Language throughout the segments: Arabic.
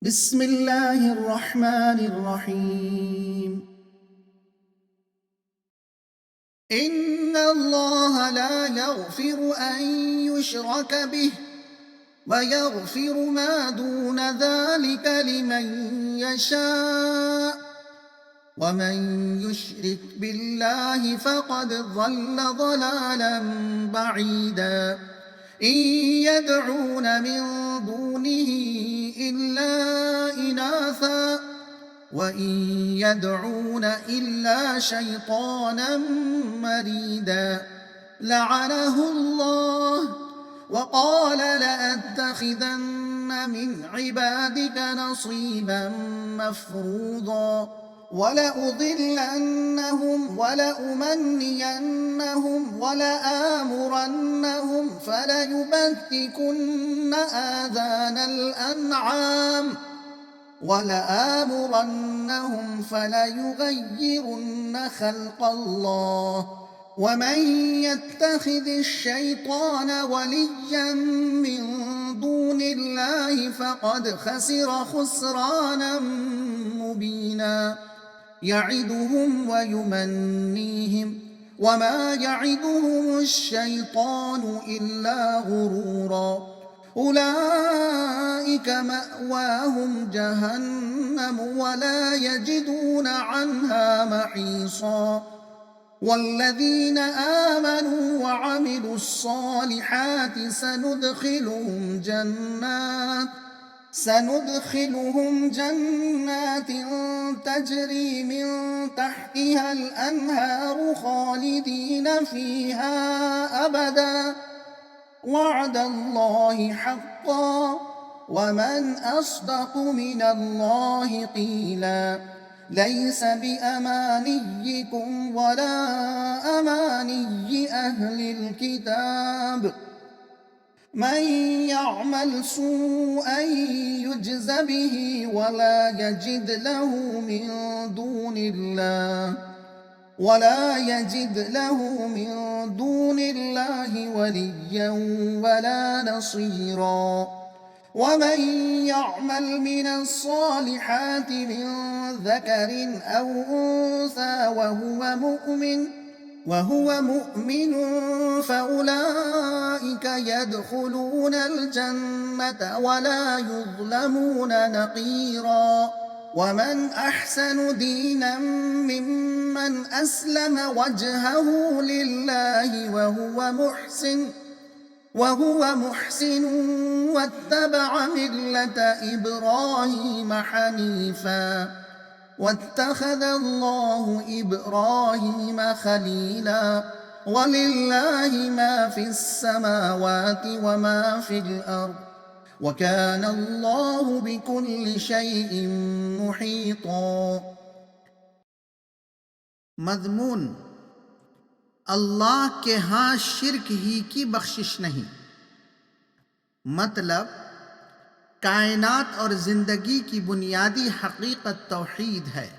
بسم الله الرحمن الرحيم. إن الله لا يغفر أن يشرك به ويغفر ما دون ذلك لمن يشاء ومن يشرك بالله فقد ضل ضلالا بعيدا. إن يدعون من دونه إلا إناثا وإن يدعون إلا شيطانا مريدا لعنه الله وقال لأتخذن من عبادك نصيبا مفروضا ولأضلنهم ولأمنينهم ولآمرنهم فليبتكن آذان الأنعام فليغيرن خلق الله ومن يتخذ الشيطان وليا من دون الله فقد خسر خسرانا مبينا. يعدهم ويمنيهم وما يعدهم الشيطان إلا غرورا. أولئك مأواهم جهنم ولا يجدون عنها محيصا. والذين آمنوا وعملوا الصالحات سندخلهم جنات تجري من تحتها الأنهار خالدين فيها أبدا وعد الله حقا ومن أصدق من الله قيلا. ليس بأمانيكم ولا أماني أهل الكتاب من يعمل سوءا يجز به ولا يجد له من دون الله وليا ولا نصيرا. ومن يعمل من الصالحات من ذكر أو أنثى وهو مؤمن فأولئك يدخلون الجنة ولا يظلمون نقيرا. ومن أحسن دينا ممن أسلم وجهه لله وهو محسن واتبع ملة إبراهيم حنيفا واتخذ الله إبراهيم خليلا. ولله ما في السماوات وما في الأرض وكان الله بكل شيء محيطا. मज़मून अल्लाह के यहाँ शिर्क ही की बख्शिश नहीं। मतलब कायनात और ज़िंदगी की बुनियादी हकीकत तौहीद है।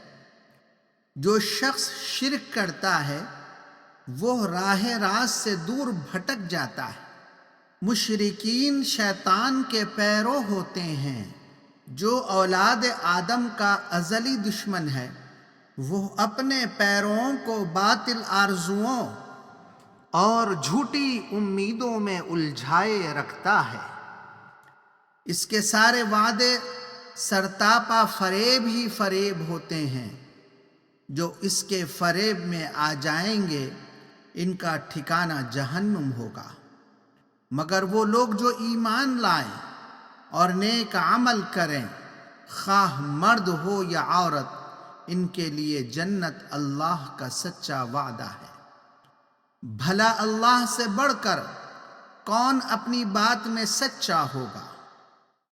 जो शख्स शिर्क करता है वो राह रास्त से दूर भटक जाता है। मुशरिकीन शैतान के पैरों होते हैं जो औलाद आदम का अज़ली दुश्मन है। वो अपने पैरों को बातिल आरजुओं और झूठी उम्मीदों में उलझाए रखता है। इसके सारे वादे सरतापा फरेब ही फरेब होते हैं। जो इसके फरेब में आ जाएंगे इनका ठिकाना जहन्नुम होगा। मगर वो लोग जो ईमान लाएं और नेक अमल करें, खाह मर्द हो या औरत, इनके लिए जन्नत अल्लाह का सच्चा वादा है। भला अल्लाह से बढ़कर कौन अपनी बात में सच्चा होगा।